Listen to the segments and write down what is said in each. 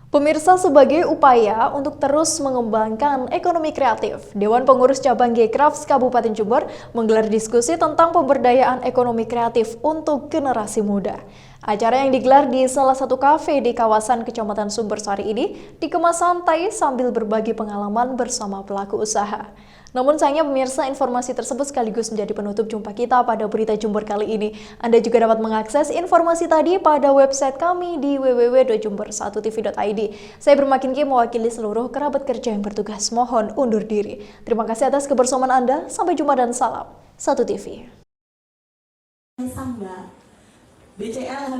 Pemirsa, sebagai upaya untuk terus mengembangkan ekonomi kreatif, Dewan Pengurus Cabang G-Crafts Kabupaten Jember menggelar diskusi tentang pemberdayaan ekonomi kreatif untuk generasi muda. Acara yang digelar di salah satu kafe di kawasan Kecamatan Sumbersari ini dikemas santai sambil berbagi pengalaman bersama pelaku usaha. Namun sayangnya pemirsa, informasi tersebut sekaligus menjadi penutup jumpa kita pada Berita Jember kali ini. Anda juga dapat mengakses informasi tadi pada website kami di www.jember1tv.id. Saya Bermakin Kim mewakili seluruh kerabat kerja yang bertugas mohon undur diri. Terima kasih atas kebersamaan Anda. Sampai jumpa dan salam 1TV.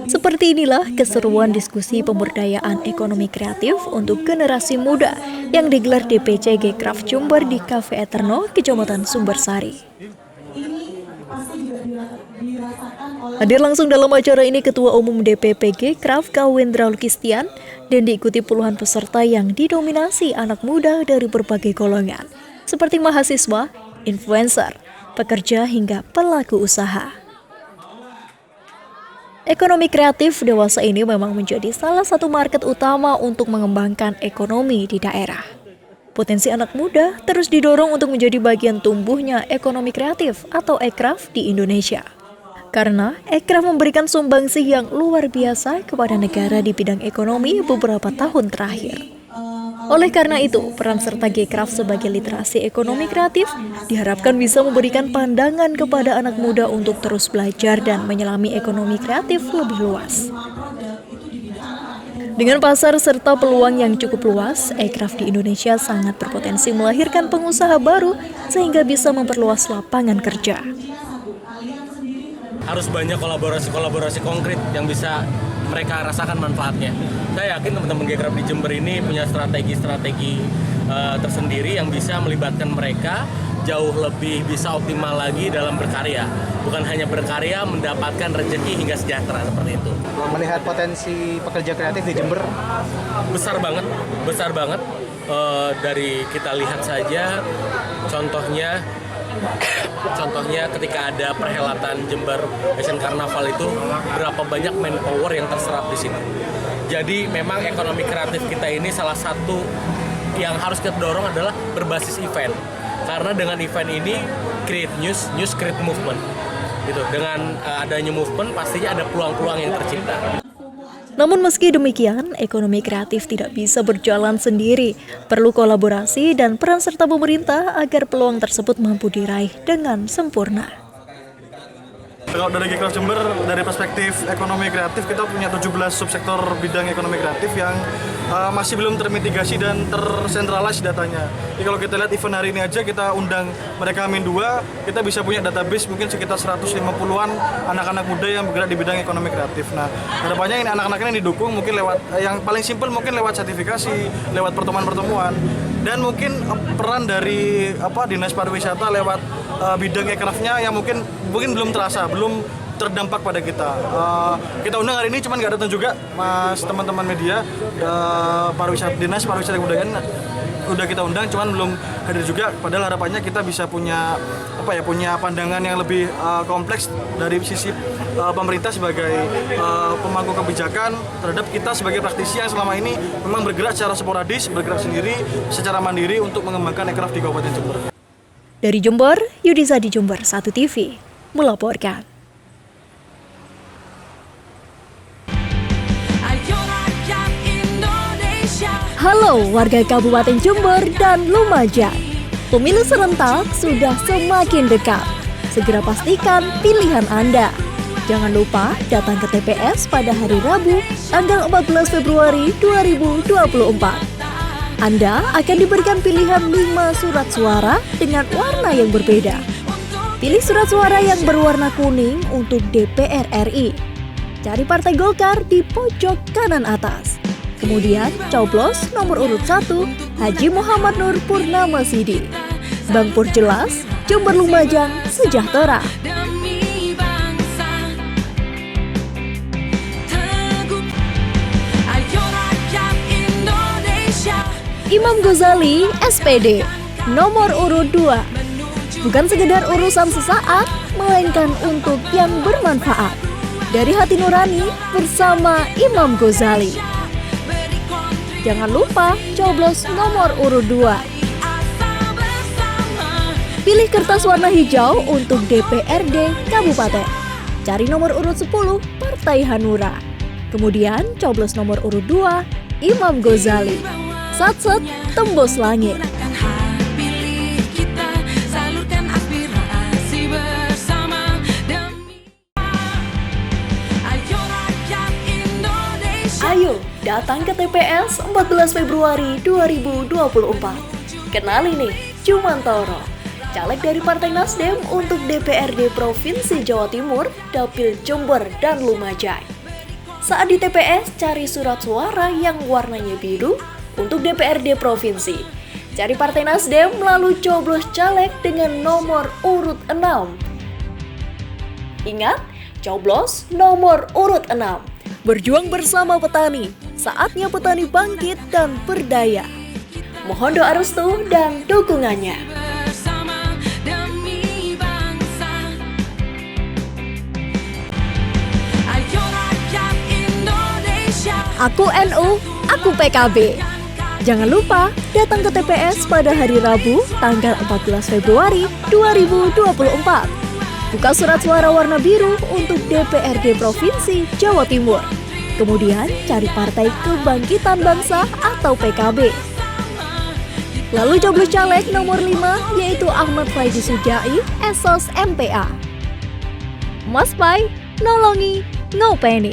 Seperti inilah keseruan diskusi pemberdayaan ekonomi kreatif untuk generasi muda yang digelar DPC G-Craft Jember di Cafe Eterno, Kecamatan Sumbersari. Hadir langsung dalam acara ini Ketua Umum DPP G-Craft Kawendra Lukistian dan diikuti puluhan peserta yang didominasi anak muda dari berbagai golongan, seperti mahasiswa, influencer, pekerja hingga pelaku usaha. Ekonomi kreatif dewasa ini memang menjadi salah satu market utama untuk mengembangkan ekonomi di daerah. Potensi anak muda terus didorong untuk menjadi bagian tumbuhnya ekonomi kreatif atau e-craft di Indonesia. Karena e-craft memberikan sumbangsih yang luar biasa kepada negara di bidang ekonomi beberapa tahun terakhir. Oleh karena itu, peran serta G-Craft sebagai literasi ekonomi kreatif diharapkan bisa memberikan pandangan kepada anak muda untuk terus belajar dan menyelami ekonomi kreatif lebih luas. Dengan pasar serta peluang yang cukup luas, e-craft di Indonesia sangat berpotensi melahirkan pengusaha baru sehingga bisa memperluas lapangan kerja. Harus banyak kolaborasi konkret yang bisa mereka rasakan manfaatnya. Saya yakin teman-teman G-Craft di Jember ini punya strategi tersendiri yang bisa melibatkan mereka jauh lebih bisa optimal lagi dalam berkarya. Bukan hanya berkarya, mendapatkan rezeki hingga sejahtera seperti itu. Melihat potensi pekerja kreatif di Jember? Besar banget. Dari kita lihat saja, contohnya ketika ada perhelatan Jember Fashion Carnaval itu berapa banyak manpower yang terserap di sini. Jadi memang ekonomi kreatif kita ini salah satu yang harus kita dorong adalah berbasis event. Karena dengan event ini create news create movement. Gitu. Dengan adanya movement pastinya ada peluang-peluang yang tercipta. Namun meski demikian, ekonomi kreatif tidak bisa berjalan sendiri. Perlu kolaborasi dan peran serta pemerintah agar peluang tersebut mampu diraih dengan sempurna. Kalau dari G-Craft Jember, dari perspektif ekonomi kreatif, kita punya 17 subsektor bidang ekonomi kreatif yang masih belum termitigasi dan tersentralisasi datanya. Jadi kalau kita lihat event hari ini aja, kita undang mereka Amin 2, kita bisa punya database mungkin sekitar 150-an anak-anak muda yang bergerak di bidang ekonomi kreatif. Nah, harapannya ini anak-anak ini didukung mungkin lewat, yang paling simpel mungkin lewat sertifikasi, lewat pertemuan-pertemuan, dan mungkin peran dari Dinas Pariwisata lewat bidang e-craft-nya yang mungkin belum terasa, belum terdampak pada kita. Kita undang hari ini cuman nggak datang juga, mas teman-teman media, Dinas Pariwisata dan Kebudayaan udah kita undang, cuman belum hadir juga. Padahal harapannya kita bisa punya pandangan yang lebih kompleks dari sisi pemerintah sebagai pemangku kebijakan terhadap kita sebagai praktisi yang selama ini memang bergerak secara sporadis, bergerak sendiri, secara mandiri untuk mengembangkan e-craft di Kabupaten Jember. Dari Jember, Yudisa di Jember 1TV melaporkan. Halo warga Kabupaten Jember dan Lumajang. Pemilu serentak sudah semakin dekat. Segera pastikan pilihan Anda. Jangan lupa datang ke TPS pada hari Rabu, tanggal 14 Februari 2024. Anda akan diberikan pilihan 5 surat suara dengan warna yang berbeda. Pilih surat suara yang berwarna kuning untuk DPR RI. Cari Partai Golkar di pojok kanan atas. Kemudian coblos nomor urut 1 Haji Muhammad Nur Purnama Sidi. Bang Pur jelas, Jember Lumajang sejahtera. Imam Ghazali SPD nomor urut 2. Bukan sekedar urusan sesaat, melainkan untuk yang bermanfaat. Dari hati nurani bersama Imam Ghazali. Jangan lupa coblos nomor urut 2. Pilih kertas warna hijau untuk DPRD Kabupaten. Cari nomor urut 10 Partai Hanura. Kemudian coblos nomor urut 2 Imam Ghazali. Sat-set tembus langit. Ayo datang ke TPS 14 Februari 2024. Kenali nih, Jumantoro, caleg dari Partai Nasdem untuk DPRD Provinsi Jawa Timur, Dapil Jember dan Lumajang. Saat di TPS, cari surat suara yang warnanya biru untuk DPRD Provinsi. Cari Partai Nasdem lalu coblos caleg dengan nomor urut 6. Ingat, coblos nomor urut 6. Berjuang bersama petani, saatnya petani bangkit dan berdaya. Mohon doa restu dan dukungannya. Aku NU, aku PKB. Jangan lupa datang ke TPS pada hari Rabu, tanggal 14 Februari 2024. Buka surat suara warna biru untuk DPRD Provinsi Jawa Timur. Kemudian cari Partai Kebangkitan Bangsa atau PKB. Lalu coblos caleg nomor 5 yaitu Ahmad Faidi Sujai, Esos MPA. Mas Pai, nolongi, ngopeni.